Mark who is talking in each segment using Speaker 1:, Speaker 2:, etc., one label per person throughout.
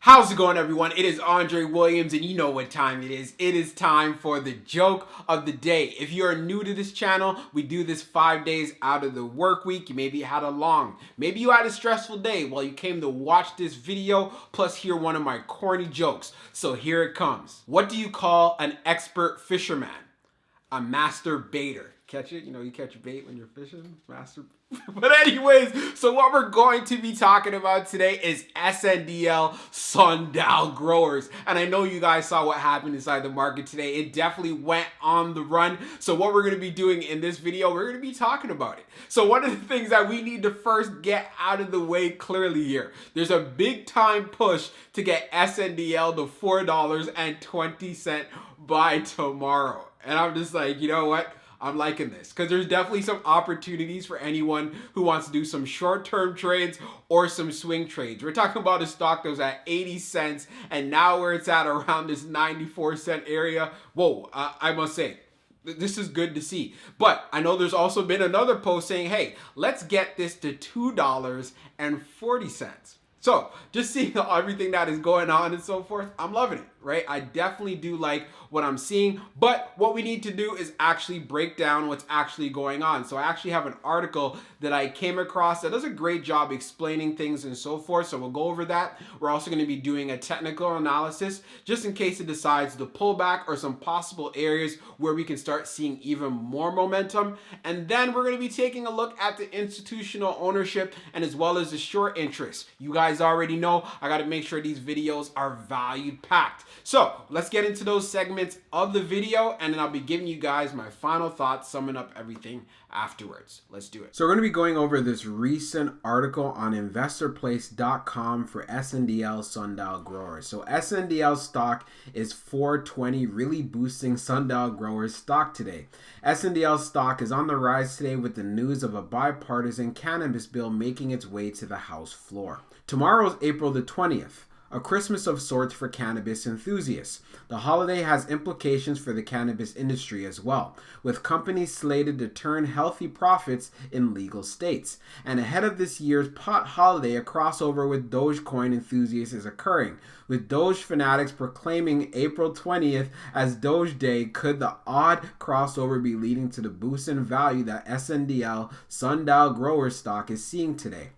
Speaker 1: How's it going, everyone? It is Andre Williams, and you know what time it is. It is time for the joke of the day. If you are new to this channel, we do this 5 days out of the work week. You maybe had maybe you had a stressful day. Well, you came to watch this video, plus hear one of my corny jokes. So here it comes. What do you call an expert fisherman? A master baiter. Catch it? You know, you catch a bait when you're fishing. Master. But anyways, so what we're going to be talking about today is SNDL Sundial growers. And I know you guys saw what happened inside the market today. It definitely went on the run. So what we're going to be doing in this video, we're going to be talking about it. So one of the things that we need to first get out of the way clearly here, there's a big time push to get SNDL to $4.20 by tomorrow. And I'm just like, you know what? I'm liking this because there's definitely some opportunities for anyone who wants to do some short-term trades or some swing trades. We're talking about a stock that was at 80 cents and now where it's at around this 94-cent area. Whoa, I must say, this is good to see. But I know there's also been another post saying, hey, let's get this to $2.40. So just seeing everything that is going on and so forth, I'm loving it, right? I definitely do like what I'm seeing, but what we need to do is actually break down what's actually going on. So I actually have an article that I came across that does a great job explaining things and so forth. So we'll go over that. We're also going to be doing a technical analysis just in case it decides to pull back or some possible areas where we can start seeing even more momentum. And then we're going to be taking a look at the institutional ownership and as well as the short interest. You guys already know I got to make sure these videos are value packed. So let's get into those segments of the video, and then I'll be giving you guys my final thoughts, summing up everything afterwards. Let's do it. So we're going to be going over this recent article on investorplace.com for SNDL Sundial growers. So SNDL stock is $4.20, really boosting Sundial growers stock today. SNDL stock is on the rise today with the news of a bipartisan cannabis bill making its way to the House floor. Tomorrow is April the 20th. A Christmas of sorts for cannabis enthusiasts. The holiday has implications for the cannabis industry as well, with companies slated to turn healthy profits in legal states. And ahead of this year's pot holiday, a crossover with Dogecoin enthusiasts is occurring, with Doge fanatics proclaiming April 20th as Doge Day. Could the odd crossover be leading to the boost in value that SNDL Sundial grower stock is seeing today?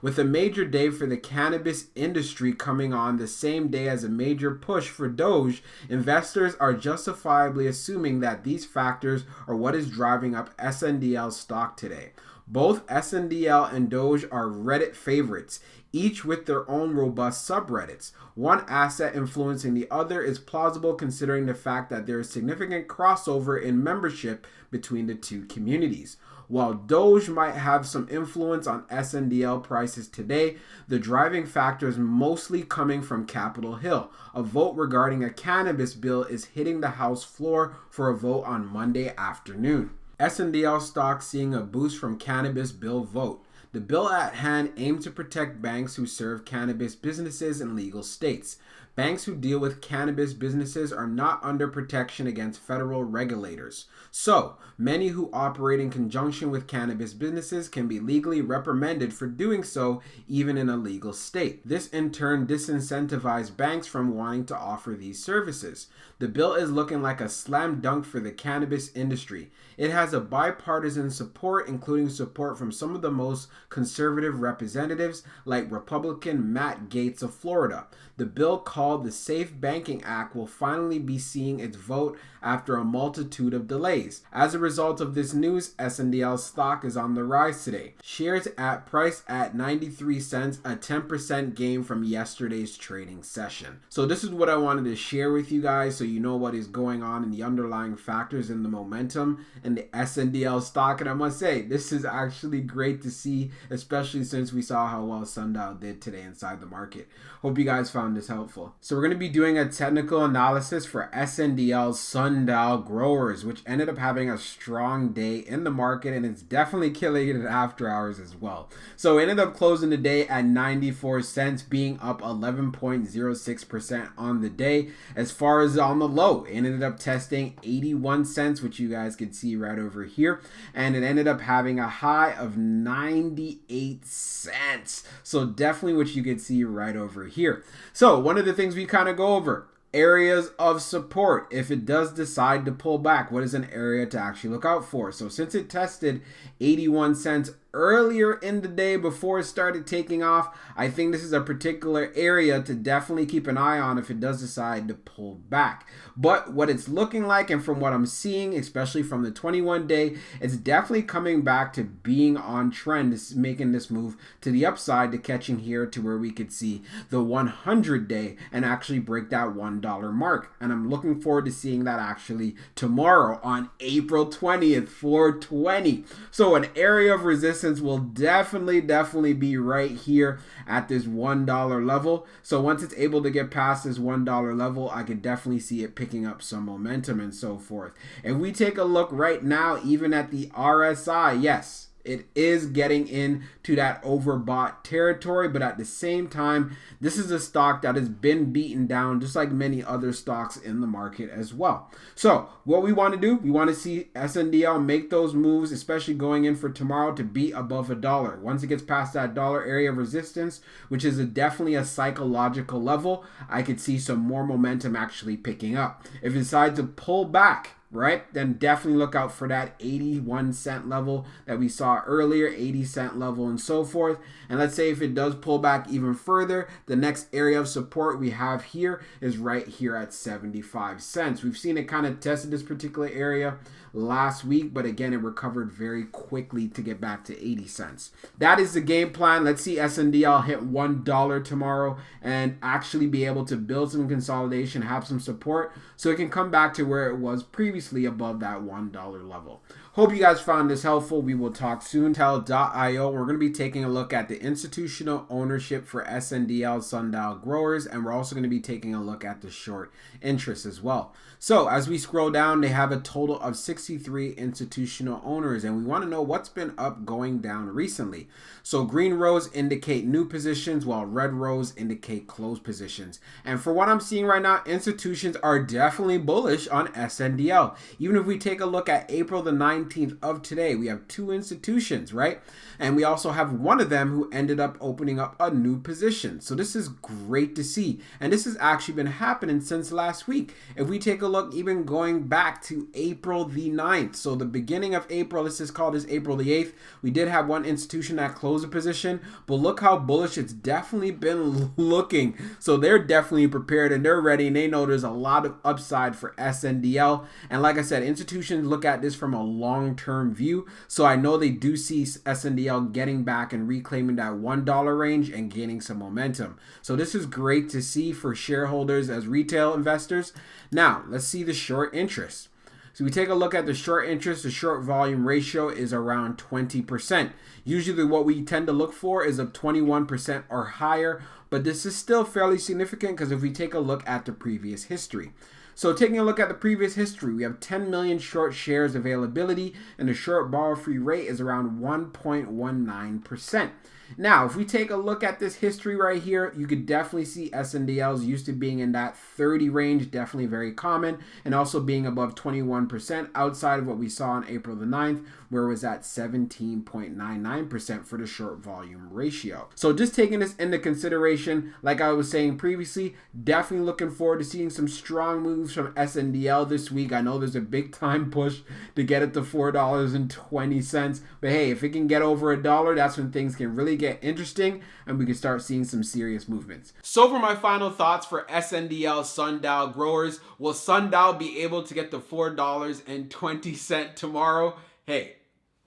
Speaker 1: With a major day for the cannabis industry coming on the same day as a major push for Doge, investors are justifiably assuming that these factors are what is driving up SNDL stock today. Both SNDL and Doge are Reddit favorites, each with their own robust subreddits. One asset influencing the other is plausible considering the fact that there is significant crossover in membership between the two communities. While Doge might have some influence on SNDL prices today, the driving factor is mostly coming from Capitol Hill. A vote regarding a cannabis bill is hitting the House floor for a vote on Monday afternoon. SNDL stock seeing a boost from cannabis bill vote. The bill at hand aims to protect banks who serve cannabis businesses in legal states. Banks who deal with cannabis businesses are not under protection against federal regulators. So, many who operate in conjunction with cannabis businesses can be legally reprimanded for doing so, even in a legal state. This in turn disincentivizes banks from wanting to offer these services. The bill is looking like a slam dunk for the cannabis industry. It has a bipartisan support, including support from some of the most conservative representatives, like Republican Matt Gaetz of Florida. The bill called the Safe Banking Act will finally be seeing its vote after a multitude of delays. As a result of this news, SNDL stock is on the rise today. Shares priced at 93 cents, a 10% gain from yesterday's trading session. So this is what I wanted to share with you guys so you know what is going on in the underlying factors in the momentum and the SNDL stock. And I must say, this is actually great to see, especially since we saw how well Sundial did today inside the market. Hope you guys found this helpful. So we're going to be doing a technical analysis for SNDL Sundial growers, which ended up having a strong day in the market, and it's definitely killing it after hours as well. So it ended up closing the day at 94 cents, being up 11.06% on the day. As far as on the low, it ended up testing 81 cents, which you guys can see right over here, and it ended up having a high of 98 88 cents. So definitely what you can see right over here. So one of the things we kind of go over, areas of support. If it does decide to pull back, what is an area to actually look out for? So since it tested 81 cents earlier in the day before it started taking off, I think this is a particular area to definitely keep an eye on if it does decide to pull back. But what it's looking like, and from what I'm seeing, especially from the 21 day, it's definitely coming back to being on trend. It's making this move to the upside, to catching here to where we could see the 100 day and actually break that $1 mark. And I'm looking forward to seeing that actually tomorrow on April 20th, 420. So an area of resistance will definitely be right here at this $1 level. So once it's able to get past this $1 level, I could definitely see it picking up some momentum and so forth. If we take a look right now, even at the RSI, yes, it is getting into that overbought territory, but at the same time, this is a stock that has been beaten down just like many other stocks in the market as well. So what we want to do, we want to see SNDL make those moves, especially going in for tomorrow, to be above $1. Once it gets past that dollar area of resistance, which is definitely a psychological level, I could see some more momentum actually picking up. If it decides to pull back, right, then definitely look out for that 81 cent level that we saw earlier, 80 cent level and so forth. And let's say if it does pull back even further, the next area of support we have here is right here at 75 cents. We've seen it kind of tested this particular area last week, but again, it recovered very quickly to get back to 80 cents. That is the game plan. Let's see SNDL hit $1 tomorrow and actually be able to build some consolidation, have some support, so it can come back to where it was previously above that $1 level. Hope you guys found this helpful. We will talk soon. Untitled.io. We're going to be taking a look at the institutional ownership for SNDL Sundial growers, and we're also going to be taking a look at the short interest as well. So as we scroll down, they have a total of 63 institutional owners, and we want to know what's been up, going down recently. So green rows indicate new positions, while red rows indicate closed positions. And for what I'm seeing right now, institutions are definitely bullish on SNDL. Even if we take a look at April the 19th of today, we have two institutions, right? And we also have one of them who ended up opening up a new position. So this is great to see. And this has actually been happening since last week. If we take a look, even going back to April the 9th, so the beginning of April, this is called as April the 8th, we did have one institution that closed a position, but look how bullish it's definitely been looking. So they're definitely prepared and they're ready, and they know there's a lot of upside for SNDL. And like I said, institutions look at this from a long-term view. So I know they do see SNDL getting back and reclaiming that $1 range and gaining some momentum. So this is great to see for shareholders as retail investors. Now, let's see the short interest. So we take a look at the short interest, the short volume ratio is around 20%. Usually what we tend to look for is of 21% or higher, but this is still fairly significant because if we take a look at the previous history. So taking a look at the previous history, we have 10 million short shares availability, and the short borrow free rate is around 1.19%. Now, if we take a look at this history right here, you could definitely see SNDLs used to being in that 30 range, definitely very common, and also being above 21% outside of what we saw on April the 9th, where it was at 17.99% for the short volume ratio. So just taking this into consideration, like I was saying previously, definitely looking forward to seeing some strong moves from SNDL this week. I know there's a big time push to get it to $4.20, but hey, if it can get over $1, that's when things can really get interesting and we can start seeing some serious movements. So for my final thoughts for SNDL Sundial growers, will Sundial be able to get to $4.20 tomorrow? Hey,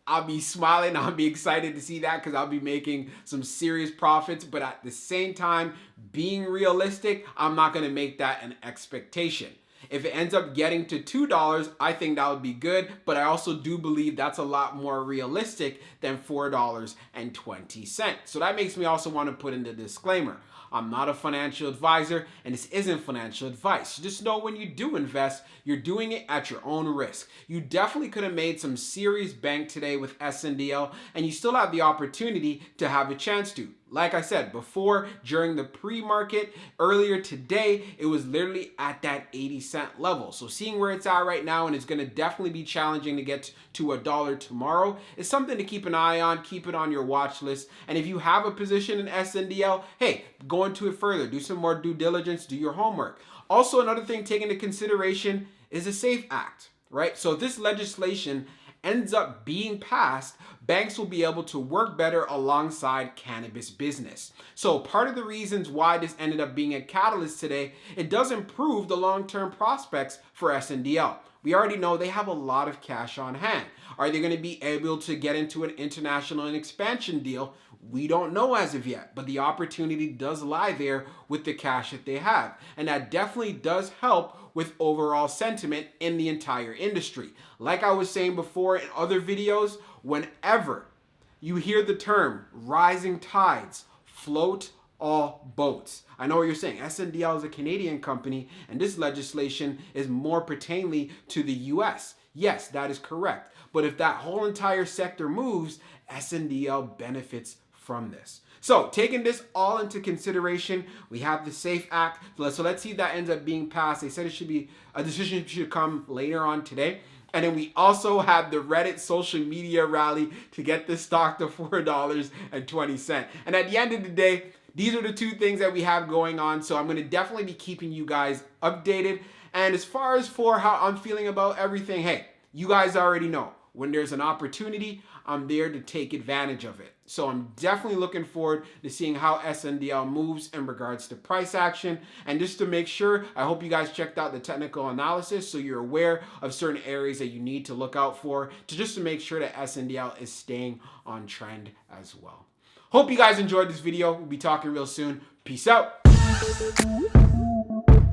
Speaker 1: I'll be smiling. I'll be excited to see that because I'll be making some serious profits. But at the same time, being realistic, I'm not going to make that an expectation. If it ends up getting to $2, I think that would be good, but I also do believe that's a lot more realistic than $4.20. So that makes me also want to put in the disclaimer. I'm not a financial advisor, and this isn't financial advice. Just know when you do invest, you're doing it at your own risk. You definitely could have made some serious bank today with SNDL, and you still have the opportunity to have a chance to. Like I said before, during the pre-market earlier today, it was literally at that 80-cent level. So seeing where it's at right now, and it's going to definitely be challenging to get to $1 tomorrow, is something to keep an eye on. Keep it on your watch list. And if you have a position in SNDL, hey, go into it further. Do some more due diligence. Do your homework. Also, another thing taken into consideration is the SAFE Act, right? So if this legislation ends up being passed, banks will be able to work better alongside cannabis business. So part of the reasons why this ended up being a catalyst today, it does improve the long-term prospects for SNDL. We already know they have a lot of cash on hand. Are they going to be able to get into an international and expansion deal? We don't know as of yet, but the opportunity does lie there with the cash that they have. And that definitely does help with overall sentiment in the entire industry. Like I was saying before in other videos, whenever you hear the term rising tides float all boats. I know what you're saying. SNDL is a Canadian company, and this legislation is more pertainly to the US. Yes, that is correct. But if that whole entire sector moves, SNDL benefits from this. So taking this all into consideration, we have the SAFE Act. So let's see if that ends up being passed. They said it should be, a decision should come later on today. And then we also have the Reddit social media rally to get this stock to $4.20. And at the end of the day, these are the two things that we have going on. So I'm going to definitely be keeping you guys updated. And as far as for how I'm feeling about everything, hey, you guys already know. When there's an opportunity, I'm there to take advantage of it. So I'm definitely looking forward to seeing how SNDL moves in regards to price action. And just to make sure, I hope you guys checked out the technical analysis so you're aware of certain areas that you need to look out for to make sure that SNDL is staying on trend as well. Hope you guys enjoyed this video. We'll be talking real soon. Peace out.